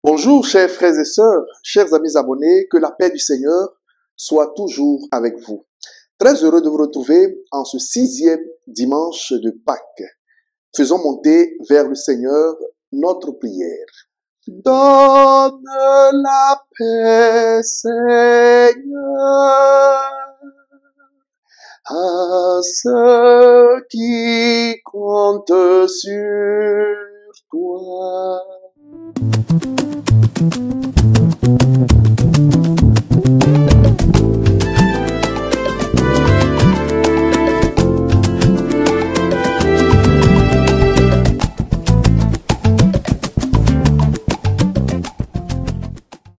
Bonjour chers frères et sœurs, chers amis abonnés, que la paix du Seigneur soit toujours avec vous. Très heureux de vous retrouver en ce 6e dimanche de Pâques. Faisons monter vers le Seigneur notre prière. Donne la paix, Seigneur, à ceux qui comptent sur toi.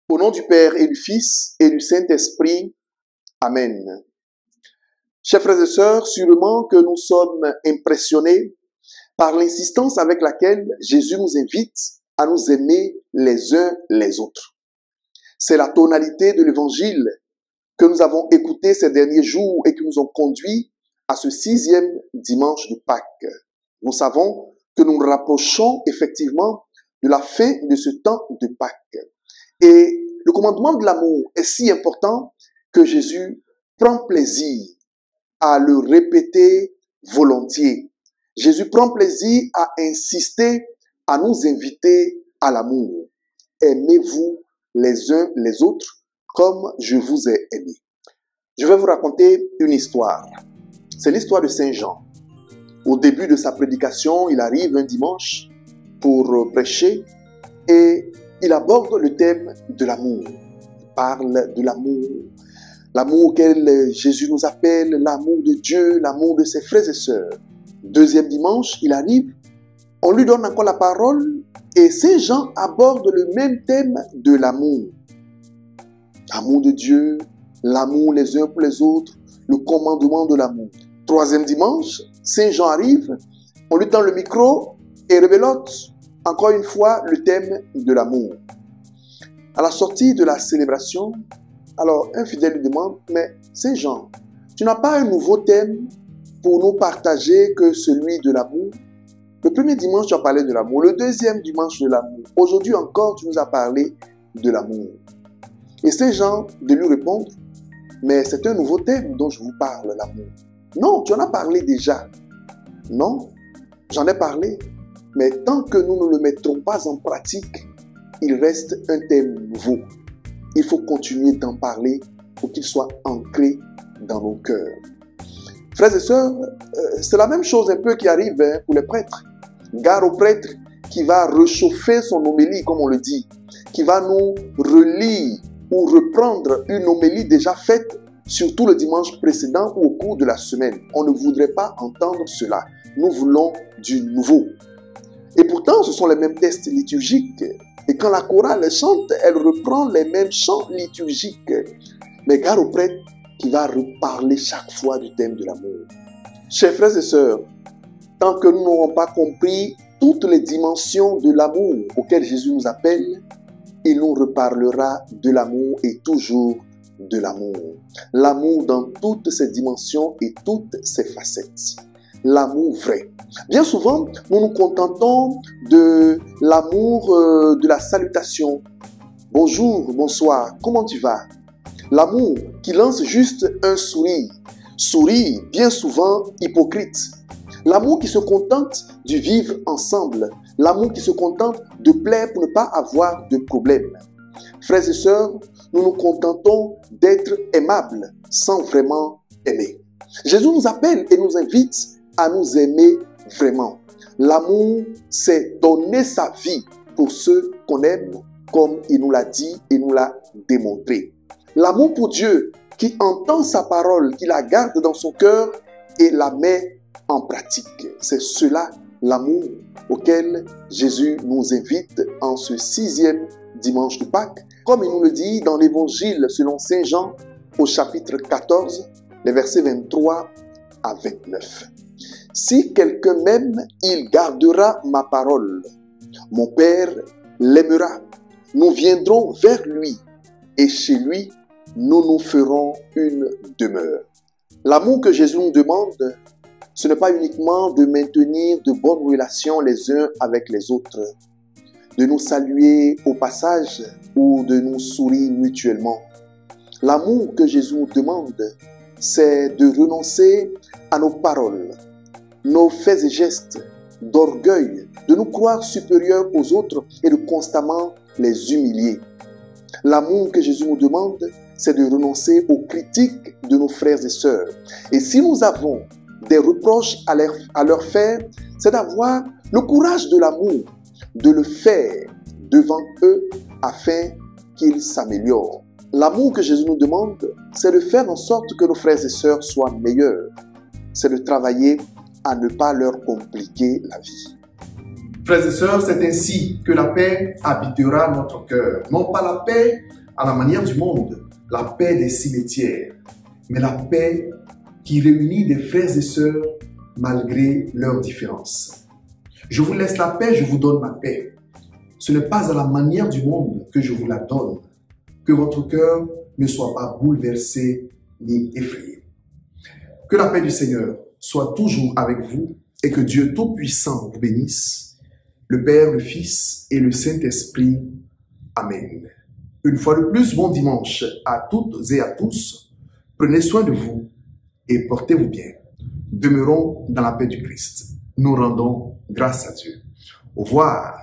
Au nom du Père et du Fils et du Saint-Esprit, Amen. Chers frères et sœurs, sûrement que nous sommes impressionnés par l'insistance avec laquelle Jésus nous invite à nous aimer les uns les autres. C'est la tonalité de l'évangile que nous avons écouté ces derniers jours et qui nous ont conduit à ce 6e dimanche de Pâques. Nous savons que nous nous rapprochons effectivement de la fin de ce temps de Pâques. Et le commandement de l'amour est si important que Jésus prend plaisir à le répéter volontiers. Jésus prend plaisir à insister, à nous inviter à l'amour. Aimez-vous les uns les autres comme je vous ai aimé. Je vais vous raconter une histoire. C'est l'histoire de Saint Jean. Au début de sa prédication, il arrive un dimanche pour prêcher et il aborde le thème de l'amour. Il parle de l'amour. L'amour auquel Jésus nous appelle, l'amour de Dieu, l'amour de ses frères et sœurs. Deuxième dimanche, il arrive, on lui donne encore la parole et Saint Jean aborde le même thème de l'amour. L'amour de Dieu, l'amour les uns pour les autres, le commandement de l'amour. Troisième dimanche, Saint Jean arrive, on lui tend le micro et révélote encore une fois le thème de l'amour. À la sortie de la célébration, alors un fidèle lui demande, mais Saint Jean, tu n'as pas un nouveau thème pour nous partager que celui de l'amour? Le premier dimanche, tu as parlé de l'amour. Le deuxième dimanche, de l'amour. Aujourd'hui encore, tu nous as parlé de l'amour. Et Saint Jean de lui répondre, mais c'est un nouveau thème dont je vous parle, l'amour. Non, tu en as parlé déjà. Non, j'en ai parlé. Mais tant que nous ne le mettrons pas en pratique, il reste un thème nouveau. Il faut continuer d'en parler pour qu'il soit ancré dans nos cœurs. Frères et sœurs, c'est la même chose un peu qui arrive pour les prêtres. Gare au prêtre qui va réchauffer son homélie, comme on le dit, qui va nous relire ou reprendre une homélie déjà faite, surtout le dimanche précédent ou au cours de la semaine. On ne voudrait pas entendre cela. Nous voulons du nouveau. Et pourtant, ce sont les mêmes textes liturgiques. Et quand la chorale chante, elle reprend les mêmes chants liturgiques. Mais gare au prêtre qui va reparler chaque fois du thème de l'amour. Chers frères et sœurs, tant que nous n'aurons pas compris toutes les dimensions de l'amour auquel Jésus nous appelle, il nous reparlera de l'amour et toujours de l'amour. L'amour dans toutes ses dimensions et toutes ses facettes. L'amour vrai. Bien souvent, nous nous contentons de l'amour de la salutation. Bonjour, bonsoir, comment tu vas? L'amour qui lance juste un sourire. Sourire bien souvent hypocrite. L'amour qui se contente du vivre ensemble. L'amour qui se contente de plaire pour ne pas avoir de problème. Frères et sœurs, nous nous contentons d'être aimables sans vraiment aimer. Jésus nous appelle et nous invite à nous aimer vraiment. L'amour, c'est donner sa vie pour ceux qu'on aime, comme il nous l'a dit et nous l'a démontré. L'amour pour Dieu, qui entend sa parole, qui la garde dans son cœur et la met en pratique. C'est cela, l'amour auquel Jésus nous invite en ce 6e dimanche de Pâques. Comme il nous le dit dans l'évangile selon Saint Jean, au chapitre 14, les versets 23 à 29. Si quelqu'un m'aime, il gardera ma parole. Mon Père l'aimera. Nous viendrons vers lui et chez lui, nous nous ferons une demeure. L'amour que Jésus nous demande, ce n'est pas uniquement de maintenir de bonnes relations les uns avec les autres. de nous saluer au passage ou de nous sourire mutuellement. L'amour que Jésus nous demande, c'est de renoncer à nos paroles, nos faits et gestes d'orgueil, de nous croire supérieurs aux autres et de constamment les humilier. L'amour que Jésus nous demande, c'est de renoncer aux critiques de nos frères et sœurs. Et si nous avons des reproches à leur faire, c'est d'avoir le courage de l'amour, de le faire devant eux afin qu'ils s'améliorent. L'amour que Jésus nous demande, c'est de faire en sorte que nos frères et sœurs soient meilleurs. C'est de travailler à ne pas leur compliquer la vie. Frères et sœurs, c'est ainsi que la paix habitera notre cœur. Non pas la paix à la manière du monde, la paix des cimetières, mais la paix qui réunit des frères et sœurs malgré leurs différences. Je vous laisse la paix, je vous donne ma paix. Ce n'est pas à la manière du monde que je vous la donne. Que votre cœur ne soit pas bouleversé ni effrayé. Que la paix du Seigneur soit toujours avec vous et que Dieu Tout-Puissant vous bénisse, le Père, le Fils et le Saint-Esprit. Amen. Une fois de plus, bon dimanche à toutes et à tous. Prenez soin de vous et portez-vous bien. Demeurons dans la paix du Christ. Nous rendons grâce à Dieu. Au revoir.